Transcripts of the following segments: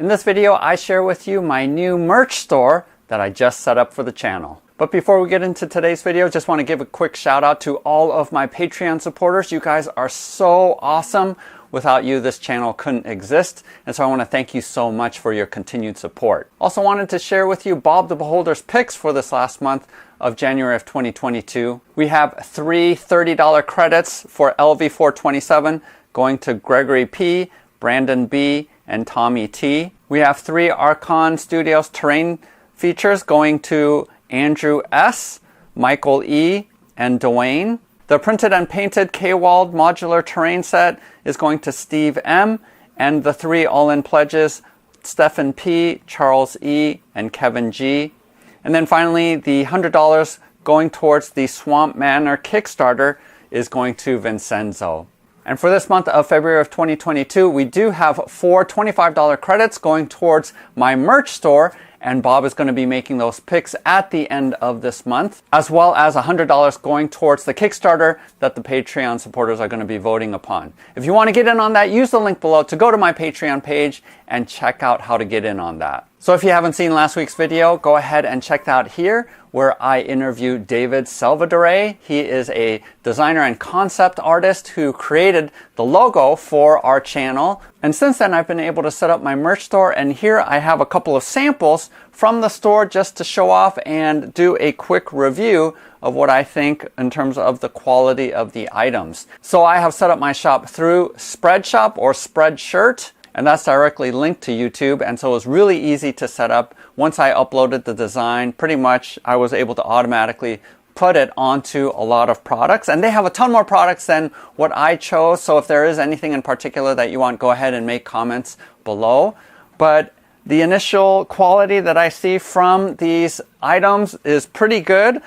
In this video, I share with you my new merch store that I just set up for the channel. But before we get into today's video, just want to give a quick shout out to all of my Patreon supporters. You guys are so awesome. Without you, this channel couldn't exist. And so I want to thank you so much for your continued support. Also wanted to share with you Bob the Beholder's picks for this last month of January of 2022. We have 3 $30 credits for LV427 going to Gregory P, Brandon B, and Tommy T. We have 3 Archon Studios terrain features going to Andrew S, Michael E, and Dwayne. The printed and painted K-Wald modular terrain set is going to Steve M, and the 3 all-in pledges, Stephen P, Charles E, and Kevin G. And then finally, the $100 going towards the Swamp Manor Kickstarter is going to Vincenzo. And for this month of February of 2022, we do have 4 $25 credits going towards my merch store, and Bob is going to be making those picks at the end of this month, as well as $100 going towards the Kickstarter that the Patreon supporters are going to be voting upon. If you want to get in on that, use the link below to go to my Patreon page and check out how to get in on that. So if you haven't seen last week's video, go ahead and check that out here, where I interviewed David Salvadore. He is a designer and concept artist who created the logo for our channel. And since then, I've been able to set up my merch store, and here I have a couple of samples from the store just to show off and do a quick review of what I think in terms of the quality of the items. So I have set up my shop through Spreadshop or Spreadshirt, and that's directly linked to YouTube, and so it was really easy to set up. Once I uploaded the design, pretty much I was able to automatically put it onto a lot of products, and they have a ton more products than what I chose. So if there is anything in particular that you want, go ahead and make comments below. But the initial quality that I see from these items is pretty good,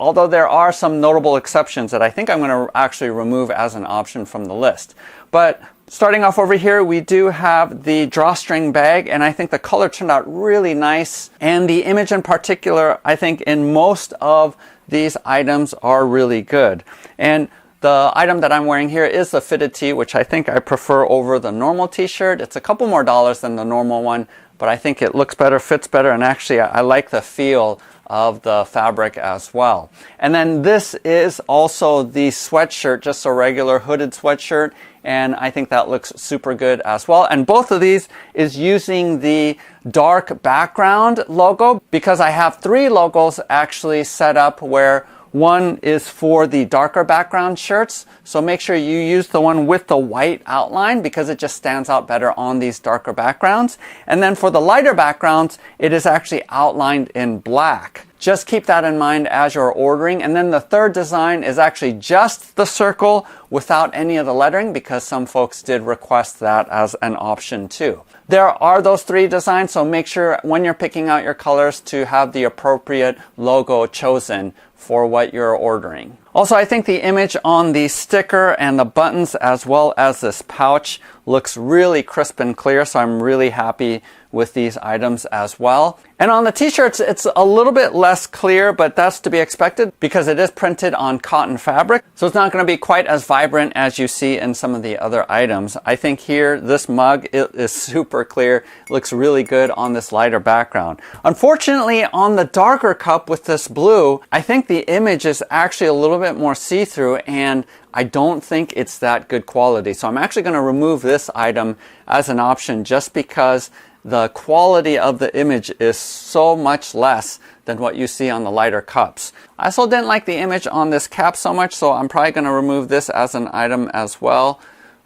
although there are some notable exceptions that I think I'm going to actually remove as an option from the list. But starting off over here, we do have the drawstring bag, and I think the color turned out really nice. And the image in particular, I think in most of these items are really good. And the item that I'm wearing here is the fitted tee, which I think I prefer over the normal t-shirt. It's a couple more dollars than the normal one, but I think it looks better, fits better, and actually I like the feel of the fabric as well. And then this is also the sweatshirt, just a regular hooded sweatshirt, and I think that looks super good as well. And both of these is using the dark background logo, because I have 3 logos actually set up where one is for the darker background shirts. So make sure you use the one with the white outline, because it just stands out better on these darker backgrounds. And then for the lighter backgrounds, it is actually outlined in black. Just keep that in mind as you're ordering. And then the third design is actually just the circle without any of the lettering, because some folks did request that as an option too. There are those 3 designs, so make sure when you're picking out your colors to have the appropriate logo chosen for what you're ordering. Also, I think the image on the sticker and the buttons, as well as this pouch, looks really crisp and clear, so I'm really happy with these items as well. And on the t-shirts, it's a little bit less clear, but that's to be expected because it is printed on cotton fabric, so it's not going to be quite as vibrant as you see in some of the other items. I think here, this mug, it is super clear. It looks really good on this lighter background. Unfortunately, on the darker cup with this blue, I think the image is actually a little bit more see-through, and I don't think it's that good quality. So I'm actually going to remove this item as an option, just because the quality of the image is so much less than what you see on the lighter cups. I also didn't like the image on this cap so much, so I'm probably going to remove this as an item as well.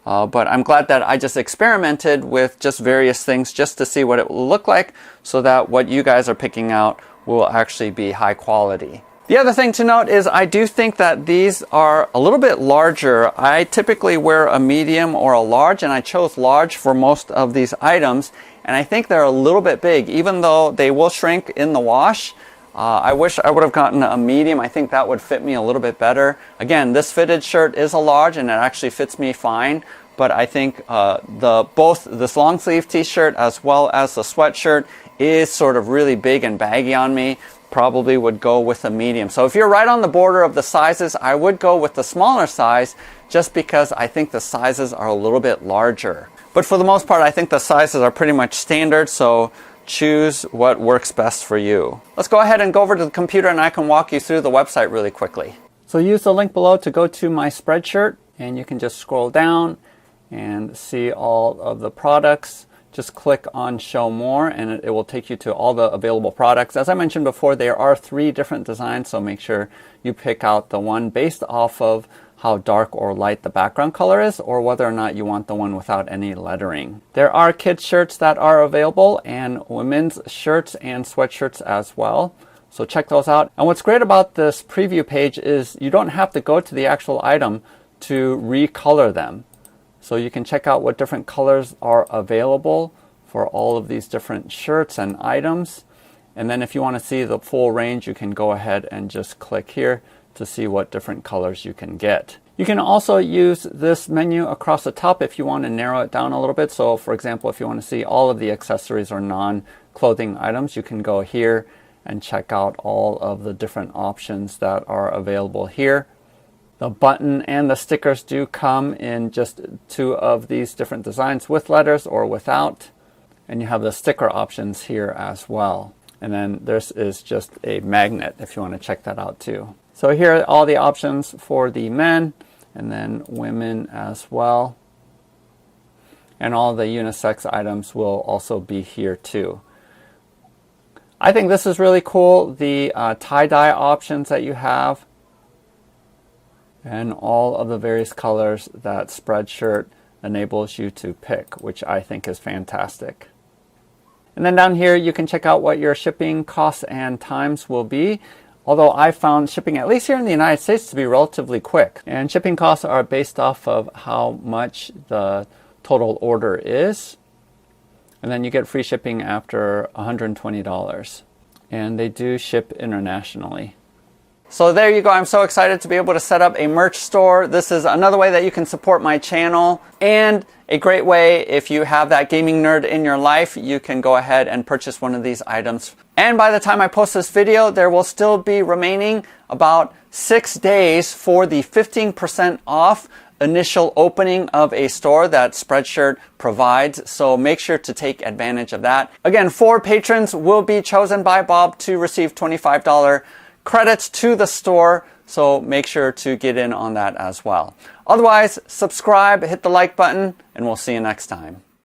But I'm glad that I just experimented with just various things just to see what it will look like, so that what you guys are picking out will actually be high quality. The other thing to note is I do think that these are a little bit larger. I typically wear a medium or a large, and I chose large for most of these items. And I think they're a little bit big, even though they will shrink in the wash. I wish I would have gotten a medium. I think that would fit me a little bit better. Again, this fitted shirt is a large, and it actually fits me fine. But I think both this long sleeve t-shirt as well as the sweatshirt is sort of really big and baggy on me. Probably would go with a medium. So if you're right on the border of the sizes, I would go with the smaller size, just because I think the sizes are a little bit larger. But for the most part, I think the sizes are pretty much standard, so choose what works best for you. Let's go ahead and go over to the computer and I can walk you through the website really quickly. So use the link below to go to my Spreadshirt, and you can just scroll down and see all of the products. Just click on Show More and it will take you to all the available products. As I mentioned before, there are 3 different designs, so make sure you pick out the one based off of how dark or light the background color is, or whether or not you want the one without any lettering. There are kids shirts that are available, and women's shirts and sweatshirts as well. So check those out. And what's great about this preview page is you don't have to go to the actual item to recolor them. So you can check out what different colors are available for all of these different shirts and items. And then if you want to see the full range, you can go ahead and just click here to see what different colors you can get. You can also use this menu across the top if you want to narrow it down a little bit. So for example, if you want to see all of the accessories or non-clothing items, you can go here and check out all of the different options that are available here. The button and the stickers do come in just 2 of these different designs, with letters or without. And you have the sticker options here as well. And then this is just a magnet if you want to check that out too. So here are all the options for the men and then women as well. And all the unisex items will also be here too. I think this is really cool, the tie-dye options that you have and all of the various colors that Spreadshirt enables you to pick, which I think is fantastic. And then down here you can check out what your shipping costs and times will be. Although I found shipping, at least here in the United States, to be relatively quick. And shipping costs are based off of how much the total order is. And then you get free shipping after $120. And they do ship internationally. So there you go. I'm so excited to be able to set up a merch store. This is another way that you can support my channel, and a great way if you have that gaming nerd in your life, you can go ahead and purchase one of these items. And by the time I post this video, there will still be remaining about 6 days for the 15% off initial opening of a store that Spreadshirt provides. So make sure to take advantage of that. Again, 4 patrons will be chosen by Bob to receive $25 credits to the store, so make sure to get in on that as well. Otherwise, subscribe, hit the like button, and we'll see you next time.